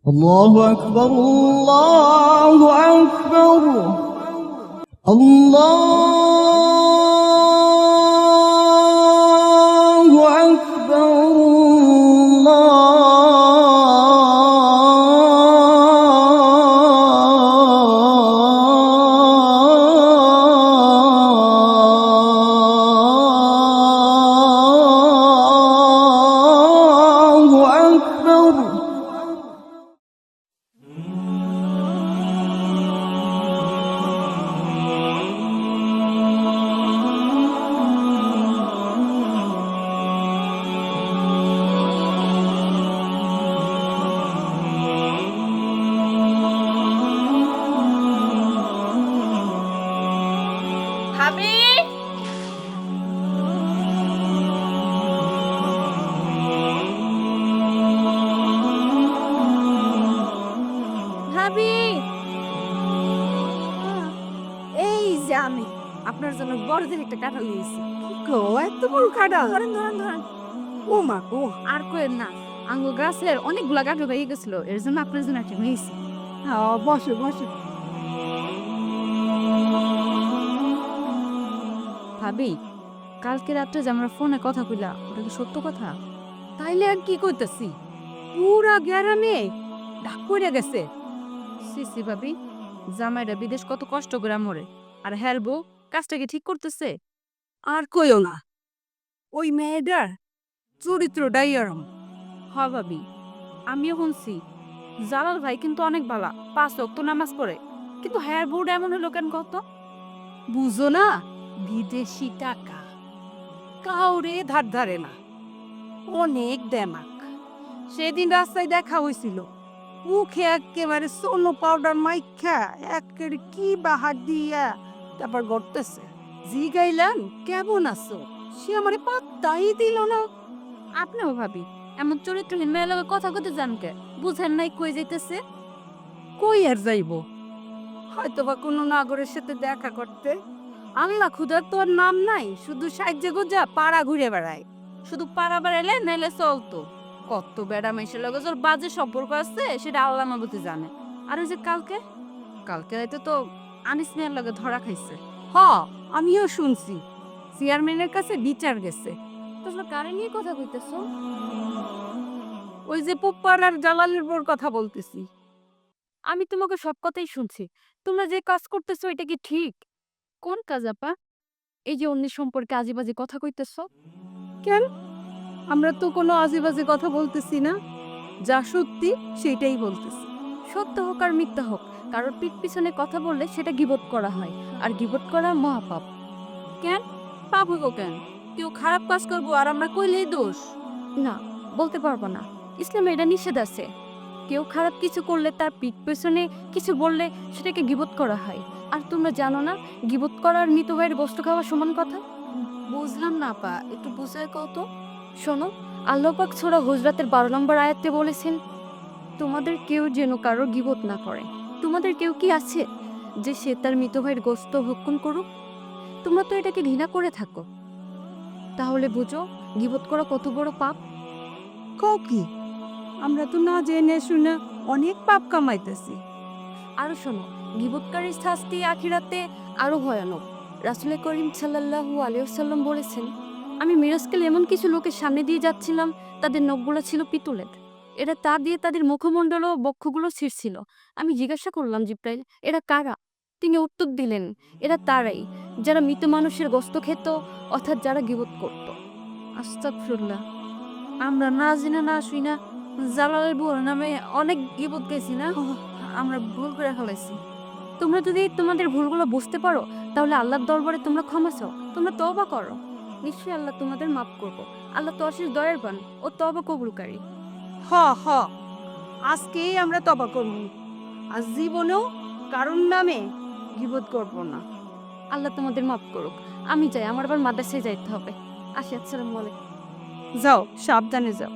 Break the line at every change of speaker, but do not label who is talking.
الله أكبر الله أكبر الله أكبر الله أكبر.
ভাবি ভাবি এই যে আমি আপনার জন্য বড়দের একটা কাঁঠাল নিয়েছি।
গো এত বড় কাঁঠাল!
ধরেন ধরেন ধরেন।
ও মা গো!
আর কোয়েন না, আঙ্গুর গাছের অনেকগুলা কাঁঠাল হয়ে গেছিল, এর জন্য আপনার জন্য একটা নিয়েছি।
বসো বসো।
ভাবি, কালকে রাত্রে যে আমরা ফোনে কথা কইলা, ওটা কি সত্য কথা?
তাইলে আর কি কইতাছি, পুরা গ্রামে ডাক পড়ে গেছে।
সিসি ভাবি, জামাইরা বিদেশ কত কষ্ট করে মরে, আর হেলবো কাজটা কি ঠিক করতেছে?
আর কইও না, ওই মেয়েটার চরিত্রটাই এরম।
হ ভাবি, আমিও শুনছি জালাল ভাই কিন্তু অনেক বালা, 5 ওয়াক্ত নামাজ পড়ে, কিন্তু হ্যার বোর্ড এমন হলো কেন কত?
বুঝো না, বিদেশি টাকা কাউরে ধার ধারে না, অনেক দেমাক। সেদিন রাস্তায় দেখা হয়েছিল, মুখে একেবারে সোনো পাউডার মাইখা একেবারে কি বাহার দিয়া তারপর গড়তেছে। জিগাইলাম কেমন আছো, সে আমারে পাত্তাই দিল না।
আপনিও ভাবি এমন চরিত্রহীন মেয়ের লগে কথা কইতে জান কে? বুঝেন নাই কই যাইতেছে?
কই আর যাইব, হয়তো বা কোনো নাগরের সাথে দেখা করতে। আল্লাহ খুদার তো আর নাম নাই, শুধু সাহায্য গোজা পাড়া ঘুরে বেড়ায়।
শুধু পাড়া বেড়াইলে নাইলে চলতো, কত বেড়া মেশের লগে তোর বাজে সম্পর্ক আছে সেটা আল্লাহ মাবুতি জানে। আর ওই যে কালকে কালকে রাইতে তো আনিস মিয়ার লগে ধরা খাইছে।
হ, আমিও শুনছি চেয়ারম্যানের কাছে বিচার গেছে।
তোমরা কারে নিয়ে কথা কইতেছো?
ওই যে পুপ্পার আর জালালের বোর কথা বলতেছি।
আমি তোমাকে সব কথাই শুনছি, তোমরা যে কাজ করতেছো এটা কি ঠিক? কোন কাজ আপা? এই যে অন্যের সম্পর্কে আজেবাজে কথা কইতেছো।
কেন, আমরা তো কোনো আজেবাজে কথা বলতেছি না, যা সত্যি সেটাই বলতেছি।
সত্য হোক আর মিথ্যা হোক, কারোর পিঠ পিছনে কথা বললে সেটা গীবত করা হয়, আর গীবত করা মহাপাপ।
কেন পাপ হইব কেন? কেউ খারাপ কাজ করবো আর আমরা কইলেই দোষ?
না, বলতে পারবো না, ইসলামে এটা নিষেধ আছে। কেউ খারাপ কিছু করলে তার পিঠ পেছনে কিছু বললে সেটাকে গীবত করা হয়। আর তোমরা জানো না গীবত করা আর মৃত ভাইয়ের গোশত খাওয়া সমান কথা?
বুঝলাম না আপা, একটু বুঝায় কত।
শোনো, আল্লাহ পাক সূরা হুজরাতের 12 নম্বর আয়াতে বলেছেন, তোমাদের কেউ যেন কারো গীবত না করে। তোমাদের কেউ কি আছে যে সে তার মৃত ভাইয়ের গোশত ভক্ষণ করুক? তোমরা তো এটাকে ঘৃণা করে থাকো, তাহলে বুঝো গীবত করা কত বড় পাপ।
কও কি, আমরা তো না জেনে শুনে অনেক পাপ কামাইতেছি।
আরো শোনো, গীবতকারীর শাস্তি আখিরাতে আরো ভয়ানক। রাসূল করিম সাল্লাল্লাহু আলাইহি ওয়াসাল্লাম বলেছেন, আমি মিরাজকালে এমন কিছু লোকের সামনে দিয়ে যাচ্ছিলাম, তাদের নখগুলো ছিল পিতলের। এরা তা দিয়ে তাদের মুখমণ্ডল ও বক্ষগুলো ছিঁড়ছিল। আমি জিজ্ঞাসা করলাম, জিব্রাইল, এরা কারা? তিনি উত্তর দিলেন, এরা তারাই যারা মৃত মানুষের গোশত খেত, অর্থাৎ যারা গীবত করত। আস্তাগফিরুল্লাহ, আমরা না জেনে না শুইনা জালালের বউর নামে অনেক গীবত গেছি না? আমরা ভুল করে ফেলেছি। তোমরা যদি তোমাদের ভুলগুলো বুঝতে পারো, তাহলে আল্লাহর দরবারে তোমরা ক্ষমা চাও, তোমরা তওবা করো। নিশ্চয়ই আল্লাহ তোমাদের মাফ করবো। আল্লাহ তো অশেষ দয়াবান ও তওবা কবুলকারী।
হ হ, আজকেই আমরা তবা করব, আজ জীবনেও কারণ নামে গীবত করব না।
আল্লাহ তোমাদের মাফ করুক। আমি যাই, আমার আবার মাদ্রাসায় যাইতে হবে। আসি, আসসালামু আলাইকুম।
যাও, সাবধানে যাও।